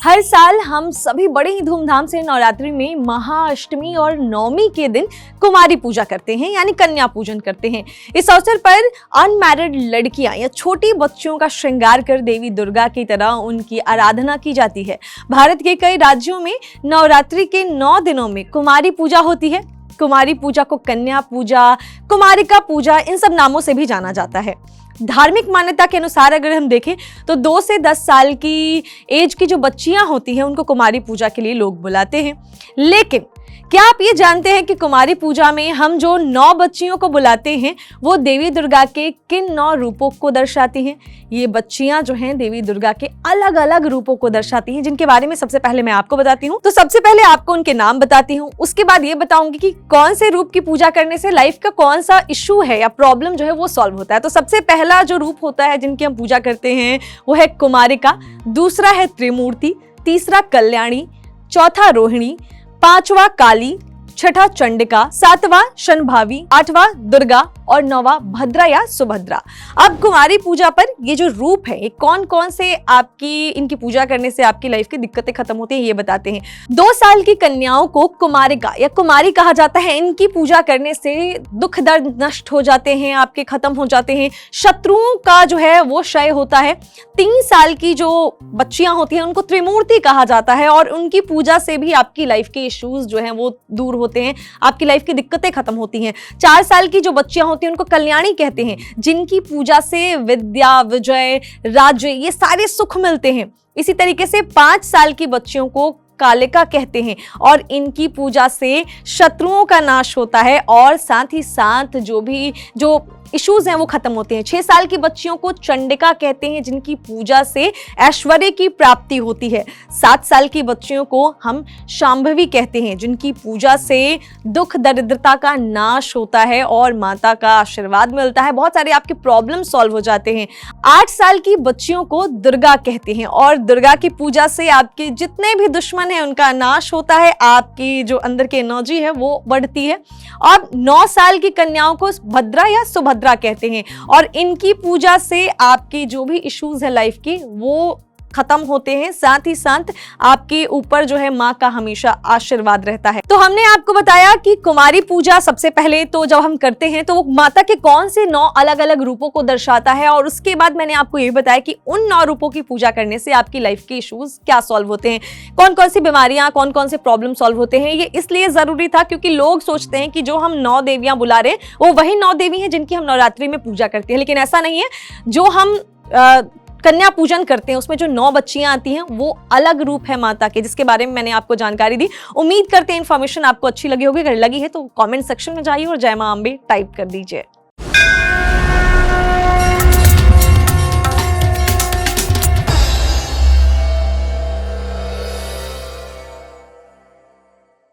हर साल हम सभी बड़े ही धूमधाम से नवरात्रि में महाअष्टमी और नवमी के दिन कुमारी पूजा करते हैं, यानी कन्या पूजन करते हैं। इस अवसर पर अनमैरिड लड़कियां या छोटी बच्चियों का श्रृंगार कर देवी दुर्गा की तरह उनकी आराधना की जाती है। भारत के कई राज्यों में नवरात्रि के 9 दिनों में कुमारी पूजा होती है। कुमारी पूजा को कन्या पूजा, कुमारिका पूजा, इन सब नामों से भी जाना जाता है। धार्मिक मान्यता के अनुसार अगर हम देखें तो 2 से 10 साल की एज की जो बच्चियां होती हैं उनको कुमारी पूजा के लिए लोग बुलाते हैं। लेकिन क्या आप ये जानते हैं कि कुमारी पूजा में हम जो 9 बच्चियों को बुलाते हैं वो देवी दुर्गा के किन 9 रूपों को दर्शाती हैं? ये बच्चियां जो हैं देवी दुर्गा के अलग अलग रूपों को दर्शाती हैं, जिनके बारे में सबसे पहले मैं आपको बताती हूँ। तो सबसे पहले आपको उनके नाम बताती हूँ, उसके बाद ये बताऊंगी कि कौन से रूप की पूजा करने से लाइफ का कौन सा इशू है या प्रॉब्लम जो है वो सॉल्व होता है। तो सबसे पहला जो रूप होता है जिनकी हम पूजा करते हैं वो है कुमारिका, दूसरा है त्रिमूर्ति, तीसरा कल्याणी, चौथा रोहिणी, 5वां काली, 6ठा चंडिका, 7वां शनभावी, 8वां दुर्गा और 9वां भद्रा या सुभद्रा। अब कुमारी पूजा पर ये जो रूप है ये कौन कौन से आपकी इनकी पूजा करने से आपकी लाइफ की दिक्कतें खत्म होती हैं ये बताते हैं। 2 साल की कन्याओं को कुमारिका या कुमारी कहा जाता है। इनकी पूजा करने से दुख दर्द नष्ट हो जाते हैं, आपके खत्म हो जाते हैं, शत्रुओं का जो है वो क्षय होता है। 3 साल की जो बच्चियां होती हैं उनको त्रिमूर्ति कहा जाता है और उनकी पूजा से भी आपकी लाइफ के इश्यूज जो हैं वो दूर होते हैं, आपकी लाइफ की दिक्कतें खत्म होती हैं। 4 साल की जो बच्चियां होती हैं उनको कल्याणी कहते हैं, जिनकी पूजा से विद्या, विजय, राज्य ये सारे सुख मिलते हैं। इसी तरीके से 5 साल की बच्चियों को कालिका कहते हैं और इनकी पूजा से शत्रुओं का नाश होता है और साथ ही साथ जो इश्यूज हैं वो खत्म होते हैं। 6 साल की बच्चियों को चंडिका कहते हैं, जिनकी पूजा से ऐश्वर्य की प्राप्ति होती है। 7 साल की बच्चियों को हम शांभवी कहते हैं, जिनकी पूजा से दुख दरिद्रता का नाश होता है और माता का आशीर्वाद मिलता है, बहुत सारे आपके प्रॉब्लम सॉल्व हो जाते हैं। 8 साल की बच्चियों को दुर्गा कहते हैं और दुर्गा की पूजा से आपके जितने भी दुश्मन हैं उनका नाश होता है, आपकी जो अंदर की एनर्जी है वो बढ़ती है। और 9 साल की कन्याओं को भद्रा या सुभद्रा कहते हैं और इनकी पूजा से आपकी जो भी इश्यूज है लाइफ की वो खत्म होते हैं, साथ ही साथ आपके ऊपर जो है माँ का हमेशा आशीर्वाद रहता है। तो हमने आपको बताया कि कुमारी पूजा सबसे पहले तो जब हम करते हैं तो वो माता के कौन से 9 अलग अलग रूपों को दर्शाता है और उसके बाद मैंने आपको ये बताया कि उन 9 रूपों की पूजा करने से आपकी लाइफ के इश्यूज क्या सॉल्व होते हैं, कौन कौन सी बीमारियां, कौन कौन से प्रॉब्लम सॉल्व होते हैं। ये इसलिए जरूरी था क्योंकि लोग सोचते हैं कि जो हम 9 देवियां बुला रहे हैं वो वही 9 देवी हैं जिनकी हम नवरात्रि में पूजा करते हैं, लेकिन ऐसा नहीं है। जो हम कन्या पूजन करते हैं उसमें जो 9 बच्चियां आती हैं वो अलग रूप है माता के, जिसके बारे में मैंने आपको जानकारी दी। उम्मीद करते हैं इन्फॉर्मेशन आपको अच्छी लगी होगी। अगर लगी है तो कमेंट सेक्शन में जाइए और जय मां अम्बे टाइप कर दीजिए।